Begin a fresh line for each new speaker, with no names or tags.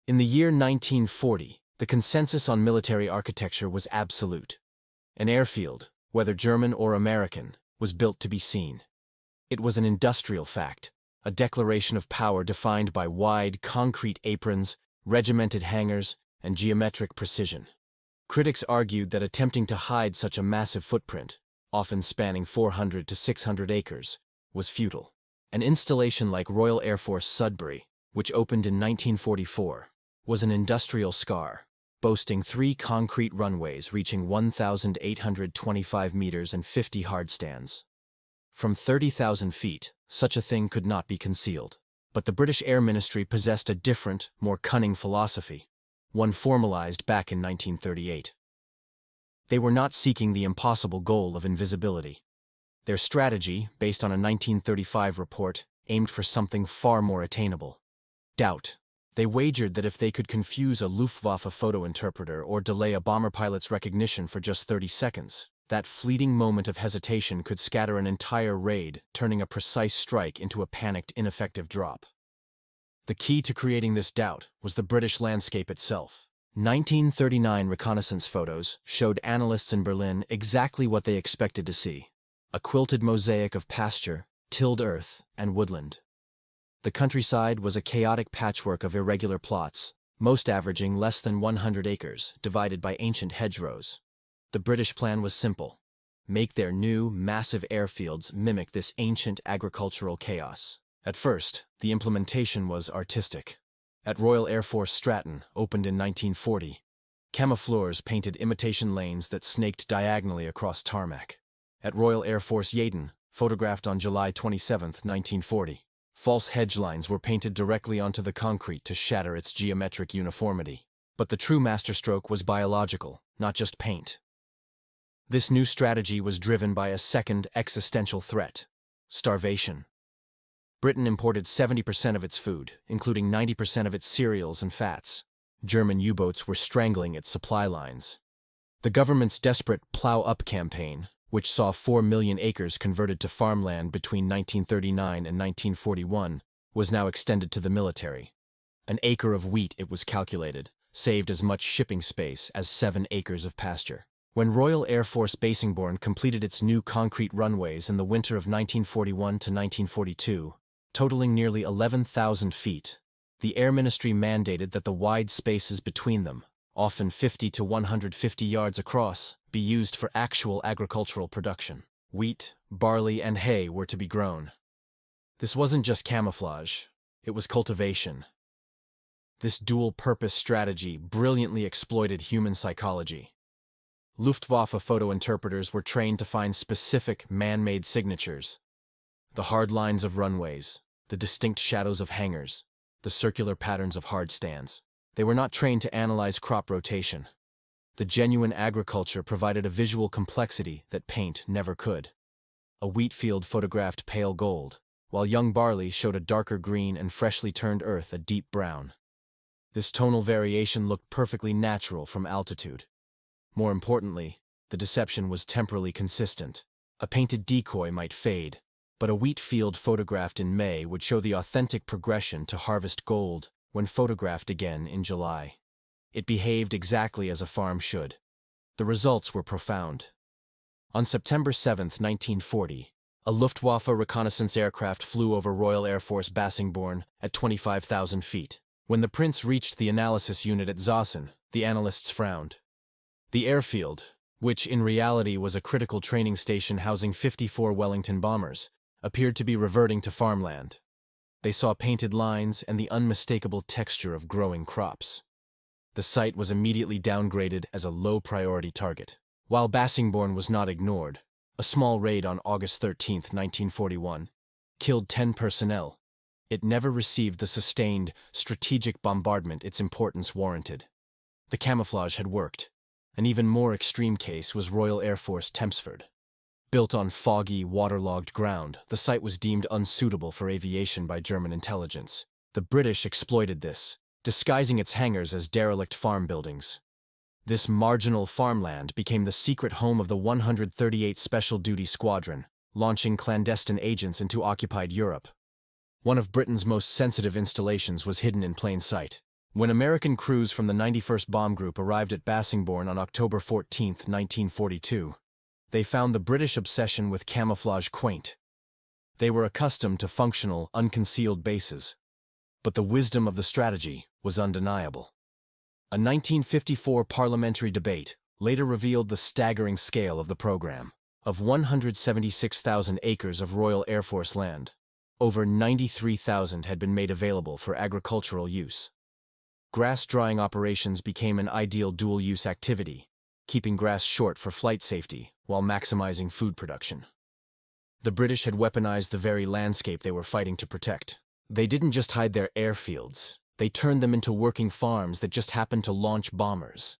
In the year 1940, the consensus on military architecture was absolute. An airfield, whether German or American, was built to be seen. It was an industrial fact, a declaration of power defined by wide, concrete aprons, regimented hangars, and geometric precision. Critics argued that attempting to hide such a massive footprint, often spanning 400 to 600 acres, was futile. An installation like Royal Air Force Sudbury, which opened in 1944, was an industrial scar, boasting 3 concrete runways reaching 1,825 meters and 50 hardstands. From 30,000 feet, such a thing could not be concealed. But the British Air Ministry possessed a different, more cunning philosophy, one formalized back in 1938. They were not seeking the impossible goal of invisibility. Their strategy, based on a 1935 report, aimed for something far more attainable: doubt. They wagered that if they could confuse a Luftwaffe photo interpreter or delay a bomber pilot's recognition for just 30 seconds, that fleeting moment of hesitation could scatter an entire raid, turning a precise strike into a panicked, ineffective drop. The key to creating this doubt was the British landscape itself. 1939 reconnaissance photos showed analysts in Berlin exactly what they expected to see: a quilted mosaic of pasture, tilled earth, and woodland. The countryside was a chaotic patchwork of irregular plots, most averaging less than 100 acres, divided by ancient hedgerows. The British plan was simple: make their new, massive airfields mimic this ancient agricultural chaos. At first, the implementation was artistic. At Royal Air Force Stratton, opened in 1940, Camouflage painted imitation lanes that snaked diagonally across tarmac. At Royal Air Force Yeadon, photographed on July 27, 1940, false hedge lines were painted directly onto the concrete to shatter its geometric uniformity. But the true masterstroke was biological, not just paint. This new strategy was driven by a second existential threat: starvation. Britain imported 70% of its food, including 90% of its cereals and fats. German U-boats were strangling its supply lines. The government's desperate Plough Up campaign, which saw 4 million acres converted to farmland between 1939 and 1941, was now extended to the military. An acre of wheat, it was calculated, saved as much shipping space as 7 acres of pasture. When Royal Air Force Basingbourne completed its new concrete runways in the winter of 1941 to 1942, totaling nearly 11,000 feet, the Air Ministry mandated that the wide spaces between them, often 50 to 150 yards across, be used for actual agricultural production. Wheat, barley, and hay were to be grown. This wasn't just camouflage, it was cultivation. This dual-purpose strategy brilliantly exploited human psychology. Luftwaffe photo interpreters were trained to find specific man-made signatures: the hard lines of runways, the distinct shadows of hangars, the circular patterns of hardstands. They were not trained to analyze crop rotation. The genuine agriculture provided a visual complexity that paint never could. A wheat field photographed pale gold, while young barley showed a darker green and freshly turned earth a deep brown. This tonal variation looked perfectly natural from altitude. More importantly, the deception was temporally consistent. A painted decoy might fade, but a wheat field photographed in May would show the authentic progression to harvest gold when photographed again in July. It behaved exactly as a farm should. The results were profound. On September 7, 1940, a Luftwaffe reconnaissance aircraft flew over Royal Air Force Basingbourne at 25,000 feet. When the Prince reached the analysis unit at Zossen, the analysts frowned. The airfield, which in reality was a critical training station housing 54 Wellington bombers, appeared to be reverting to farmland. They saw painted lines and the unmistakable texture of growing crops. The site was immediately downgraded as a low-priority target. While Basingbourne was not ignored, a small raid on August 13, 1941, killed 10 personnel. It never received the sustained, strategic bombardment its importance warranted. The camouflage had worked. An even more extreme case was Royal Air Force Tempsford. Built on foggy, waterlogged ground, the site was deemed unsuitable for aviation by German intelligence. The British exploited this, disguising its hangars as derelict farm buildings. This marginal farmland became the secret home of the 138th Special Duty Squadron, launching clandestine agents into occupied Europe. One of Britain's most sensitive installations was hidden in plain sight. When American crews from the 91st Bomb Group arrived at Bassingbourn on October 14, 1942, they found the British obsession with camouflage quaint. They were accustomed to functional, unconcealed bases. But the wisdom of the strategy was undeniable. A 1954 parliamentary debate later revealed the staggering scale of the program. Of 176,000 acres of Royal Air Force land, over 93,000 had been made available for agricultural use. Grass drying operations became an ideal dual-use activity, keeping grass short for flight safety while maximizing food production. The British had weaponized the very landscape they were fighting to protect. They didn't just hide their airfields, they turned them into working farms that just happened to launch bombers.